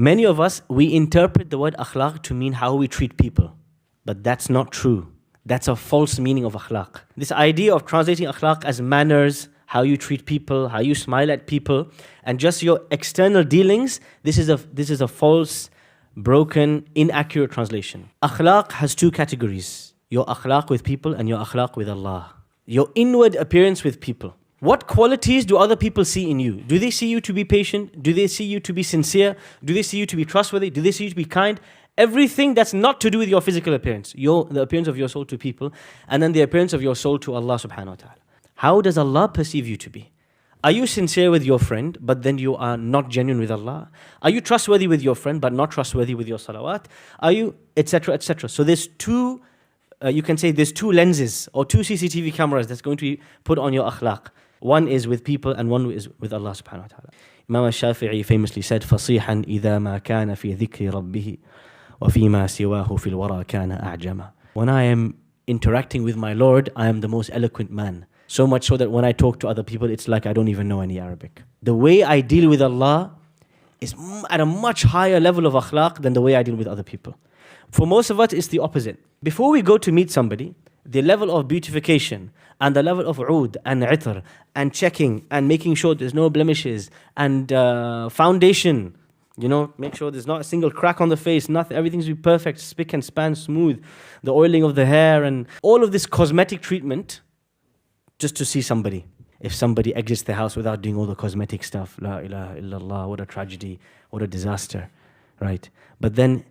Many of us, we interpret the word akhlaq to mean how we treat people. But that's not true. That's a false meaning of akhlaq. This idea of translating akhlaq as manners, how you treat people, how you smile at people, and just your external dealings, this is a false, broken, inaccurate translation. Akhlaq has two categories. Your akhlaq with people and your akhlaq with Allah. Your inward appearance with people. What qualities do other people see in you? Do they see you to be patient? Do they see you to be sincere? Do they see you to be trustworthy? Do they see you to be kind? Everything that's not to do with your physical appearance, the appearance of your soul to people, and then the appearance of your soul to Allah subhanahu wa ta'ala. How does Allah perceive you to be? Are you sincere with your friend, but then you are not genuine with Allah? Are you trustworthy with your friend, but not trustworthy with your salawat? Are you, etc., etc.? So there's two, you can say there's two lenses or two CCTV cameras that's going to be put on your akhlaq. One is with people and one is with Allah subhanahu wa ta'ala. Imam al-Shafi'i famously said, فَصِيحًا إِذَا مَا كَانَ فِي ذِكْرِ رَبِّهِ وَفِي مَا سِوَاهُ فِي الْوَرَى كَانَ أَعْجَمًا. When I am interacting with my Lord, I am the most eloquent man. So much so that when I talk to other people, it's like I don't even know any Arabic. The way I deal with Allah is at a much higher level of akhlaq than the way I deal with other people. For most of us, it's the opposite. Before we go to meet somebody, the level of beautification and the level of oud and itr and checking and making sure there's no blemishes and foundation, make sure there's not a single crack on the face, nothing, everything's be perfect, spick and span, smooth, the oiling of the hair and all of this cosmetic treatment just to see somebody. If somebody exits the house without doing all the cosmetic stuff, la ilaha illallah, what a tragedy, what a disaster, right? But then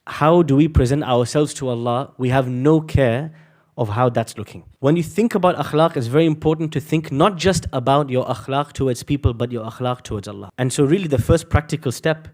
how do we present ourselves to Allah? We have no care of how that's looking. When you think about akhlaq, it's very important to think not just about your akhlaq towards people, but your akhlaq towards Allah. And so really the first practical step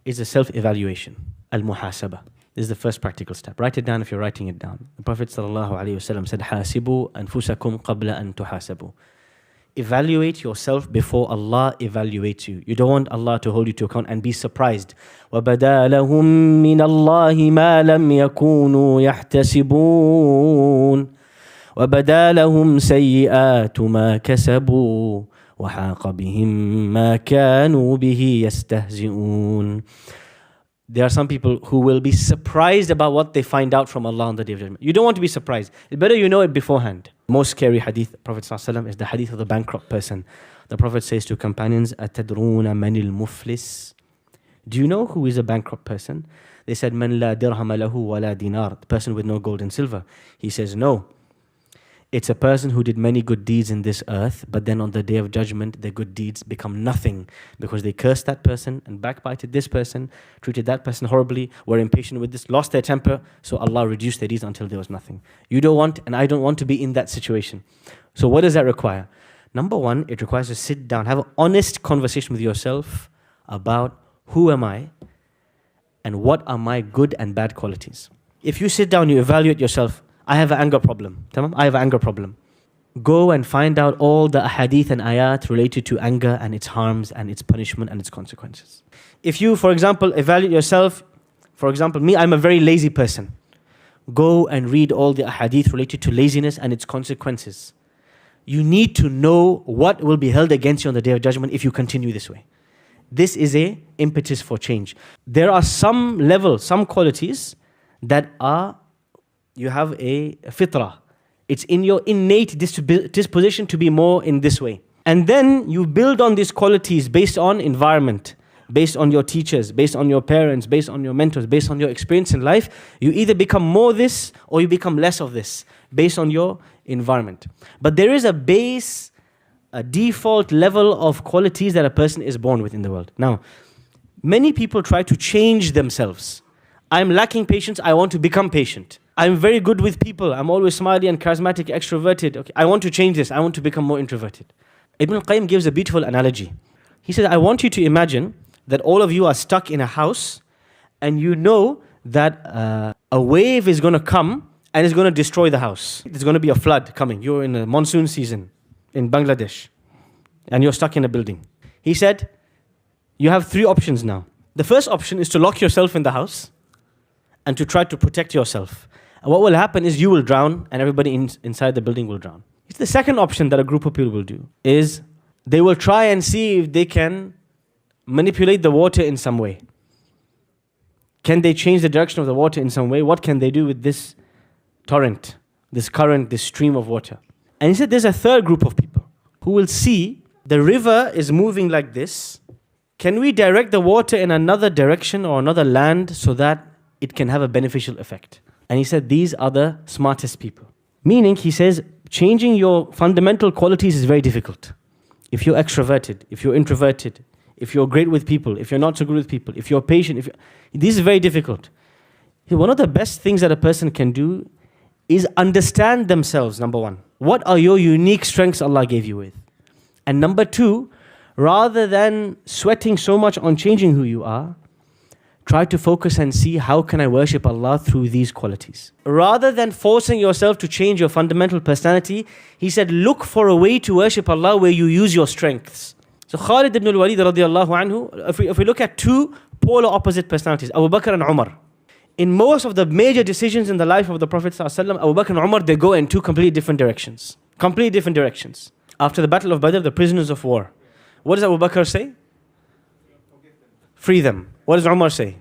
is a self-evaluation, al-muhasaba. This is the first practical step. Write it down if you're writing it down. The Prophet ﷺ said, حَاسِبُوا أَنفُسَكُمْ قَبْلَ أَن تُحَاسَبُوا. Evaluate yourself before Allah evaluates you. You don't want Allah to hold you to account and be surprised. وَبَدَا لَهُم مِّنَ اللَّهِ مَا لَمْ يَكُونُوا يَحْتَسِبُونَ وَبَدَا لَهُمْ سَيِّئَاتُ مَا كَسَبُوا وَحَاقَ بِهِم مَّا كَانُوا بِهِ يَسْتَهْزِئُونَ. There are some people who will be surprised about what they find out from Allah on the Day of Judgment. You don't want to be surprised. It's better you know it beforehand. Most scary hadith, Prophet ﷺ, is the hadith of the bankrupt person. The Prophet says to companions, أَتَدْرُونَ مَنِ الْمُفْلِسِ. Do you know who is a bankrupt person? They said, مَنْ لَا دِرْهَمَ لَهُ وَلَا دِينَارٍ. The person with no gold and silver. He says, no. It's a person who did many good deeds in this earth, but then on the Day of Judgment, their good deeds become nothing because they cursed that person and backbited this person, treated that person horribly, were impatient with this, lost their temper, so Allah reduced their deeds until there was nothing. You don't want, and I don't want to be in that situation. So what does that require? Number one, it requires to sit down, have an honest conversation with yourself about who am I and what are my good and bad qualities. If you sit down, you evaluate yourself. I have an anger problem. I have an anger problem. Go and find out all the ahadith and ayat related to anger and its harms and its punishment and its consequences. If you, for example, evaluate yourself, for example, me, I'm a very lazy person. Go and read all the ahadith related to laziness and its consequences. You need to know what will be held against you on the Day of Judgment if you continue this way. This is an impetus for change. There are some levels, some qualities that are, you have a fitrah. It's in your innate disposition to be more in this way. And then you build on these qualities based on environment, based on your teachers, based on your parents, based on your mentors, based on your experience in life. You either become more this or you become less of this based on your environment. But there is a base, a default level of qualities that a person is born with in the world. Now, many people try to change themselves. I'm lacking patience, I want to become patient. I'm very good with people, I'm always smiley and charismatic, extroverted. Okay, I want to change this, I want to become more introverted. Ibn al-Qayyim gives a beautiful analogy. He says, I want you to imagine that all of you are stuck in a house and you know that a wave is going to come and it's going to destroy the house. There's going to be a flood coming. You're in a monsoon season in Bangladesh and you're stuck in a building. He said, you have three options now. The first option is to lock yourself in the house and to try to protect yourself. And what will happen is you will drown and everybody inside the building will drown. It's the second option that a group of people will do is they will try and see if they can manipulate the water in some way. Can they change the direction of the water in some way? What can they do with this torrent, this current, this stream of water? And he said there's a third group of people who will see the river is moving like this. Can we direct the water in another direction or another land so that it can have a beneficial effect? And he said these are the smartest people. Meaning, he says, changing your fundamental qualities is very difficult. If you're extroverted, if you're introverted, if you're great with people, if you're not so good with people, if you're patient, this is very difficult. One of the best things that a person can do is understand themselves, number one. What are your unique strengths Allah gave you with? And number two, rather than sweating so much on changing who you are, try to focus and see how can I worship Allah through these qualities. Rather than forcing yourself to change your fundamental personality, he said, look for a way to worship Allah where you use your strengths. So Khalid ibn al-Walid radiallahu anhu, if we look at two polar opposite personalities, Abu Bakr and Umar. In most of the major decisions in the life of the Prophet ﷺ, Abu Bakr and Umar, they go in two completely different directions. Completely different directions. After the Battle of Badr, the prisoners of war. What does Abu Bakr say? Free them. What does Umar say?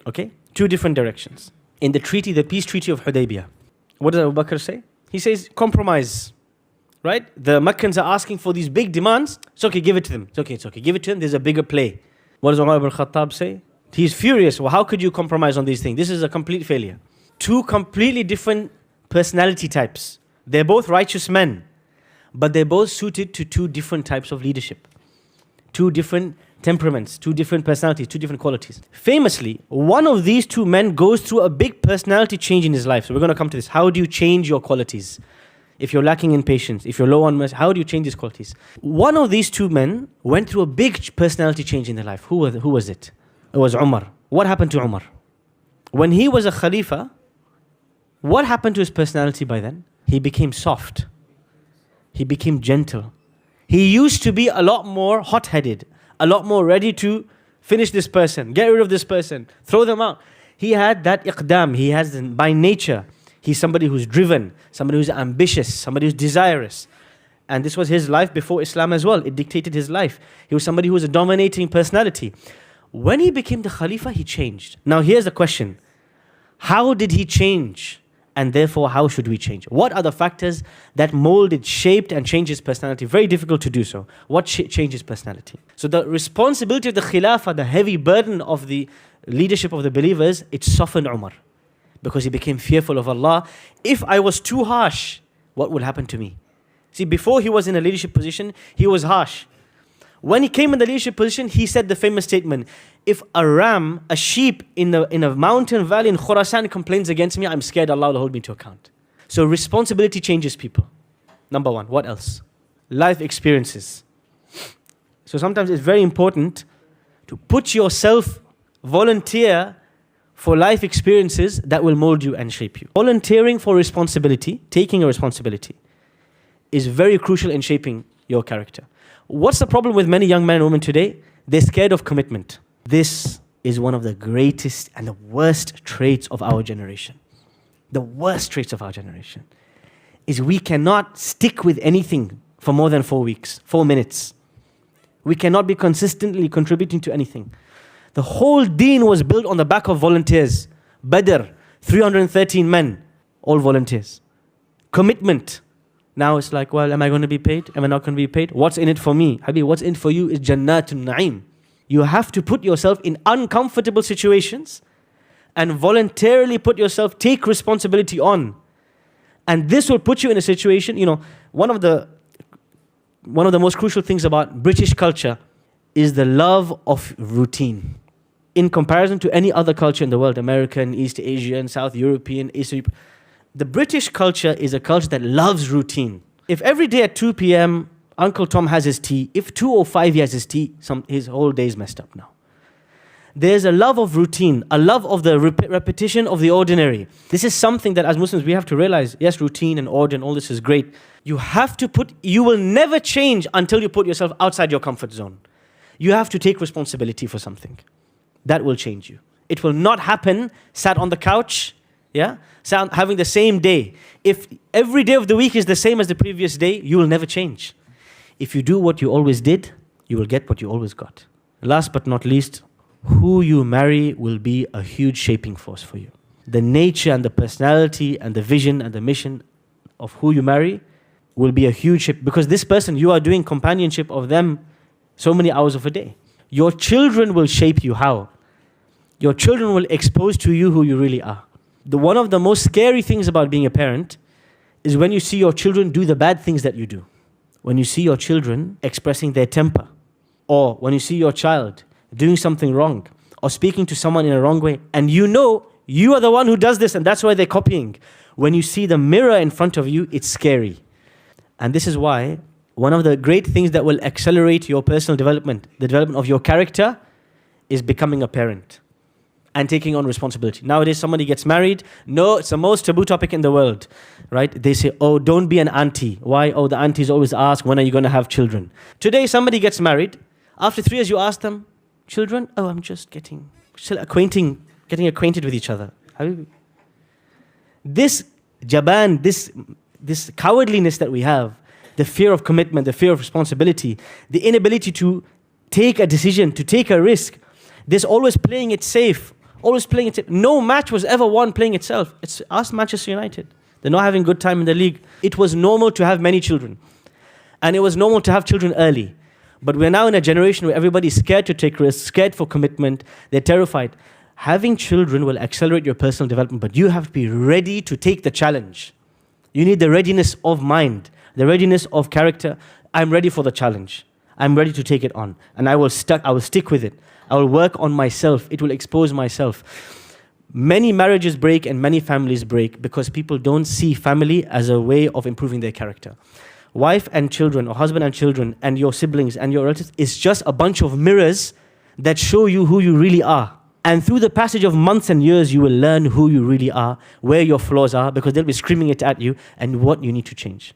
Okay? Two different directions. In the treaty, the peace treaty of Hudaybiyah, what does Abu Bakr say? He says, compromise. Right? The Meccans are asking for these big demands. It's okay, give it to them. It's okay. Give it to them. There's a bigger play. What does Umar ibn Khattab say? He's furious. Well, how could you compromise on these things? This is a complete failure. Two completely different personality types. They're both righteous men, but they're both suited to two different types of leadership. Two different temperaments, two different personalities, two different qualities. Famously, one of these two men goes through a big personality change in his life. So we're going to come to this. How do you change your qualities? If you're lacking in patience, if you're low on mercy, how do you change these qualities? One of these two men went through a big personality change in their life. Who was it? It was Umar. What happened to Umar? When he was a Khalifa, what happened to his personality by then? He became soft. He became gentle. He used to be a lot more hot-headed, a lot more ready to finish this person, get rid of this person, throw them out. He had that iqdam. He has, by nature, he's somebody who's driven, somebody who's ambitious, somebody who's desirous. And this was his life before Islam as well. It dictated his life. He was somebody who was a dominating personality. When he became the Khalifa, he changed. Now here's the question. How did he change? And therefore, how should we change? What are the factors that molded, shaped, and changed his personality? Very difficult to do so. What changed his personality? So the responsibility of the Khilafah, the heavy burden of the leadership of the believers, it softened Umar. Because he became fearful of Allah. If I was too harsh, what will happen to me? See, before he was in a leadership position, he was harsh. When he came in the leadership position, he said the famous statement, if a ram, a sheep in a mountain valley in Khurasan complains against me, I'm scared Allah will hold me to account. So responsibility changes people. Number one, what else? Life experiences. So sometimes it's very important to put yourself, volunteer for life experiences that will mold you and shape you. Volunteering for responsibility, taking a responsibility, is very crucial in shaping your character. What's the problem with many young men and women today? They're scared of commitment. This is one of the greatest and the worst traits of our generation. The worst traits of our generation is we cannot stick with anything for more than 4 weeks, 4 minutes. We cannot be consistently contributing to anything. The whole deen was built on the back of volunteers. Badr, 313 men, all volunteers. Commitment. Now it's like, well, am I going to be paid? Am I not going to be paid? What's in it for me? Habib, what's in it for you is Jannatun Na'im. You have to put yourself in uncomfortable situations and voluntarily take responsibility on. And this will put you in a situation, one of the most crucial things about British culture is the love of routine. In comparison to any other culture in the world, American, East Asian, South European, the British culture is a culture that loves routine. If every day at 2 p.m. Uncle Tom has his tea, if 2:05 he has his tea, his whole day is messed up now. There's a love of routine, a love of the repetition of the ordinary. This is something that as Muslims we have to realize, yes, routine and order and all this is great. You will never change until you put yourself outside your comfort zone. You have to take responsibility for something. That will change you. It will not happen sat on the couch, having the same day. If every day of the week is the same as the previous day, you will never change. If you do what you always did, you will get what you always got. Last but not least, who you marry will be a huge shaping force for you. The nature and the personality and the vision and the mission of who you marry will be a huge shape, because this person, you are doing companionship of them so many hours of a day. Your children will shape you. How? Your children will expose to you who you really are. One of the most scary things about being a parent is when you see your children do the bad things that you do. When you see your children expressing their temper, or when you see your child doing something wrong, or speaking to someone in a wrong way, and you know you are the one who does this and that's why they're copying. When you see the mirror in front of you, it's scary. And this is why one of the great things that will accelerate your personal development, the development of your character, is becoming a parent and taking on responsibility. Nowadays, somebody gets married. No, it's the most taboo topic in the world, right? They say, oh, don't be an auntie. Why? Oh, the aunties always ask, when are you going to have children? Today, somebody gets married. After 3 years, you ask them, children? Oh, I'm just getting acquainted with each other. This jaban, this cowardliness that we have, the fear of commitment, the fear of responsibility, the inability to take a decision, to take a risk, there's always playing it safe. Always playing it safe. No match was ever won playing itself. Ask Manchester United. They're not having a good time in the league. It was normal to have many children. And it was normal to have children early. But we're now in a generation where everybody's scared to take risks, scared for commitment. They're terrified. Having children will accelerate your personal development, but you have to be ready to take the challenge. You need the readiness of mind, the readiness of character. I'm ready for the challenge. I'm ready to take it on. And I will stick with it. I will work on myself. It will expose myself. Many marriages break and many families break because people don't see family as a way of improving their character. Wife and children, or husband and children, and your siblings and your relatives is just a bunch of mirrors that show you who you really are. And through the passage of months and years, you will learn who you really are, where your flaws are, because they'll be screaming it at you, and what you need to change.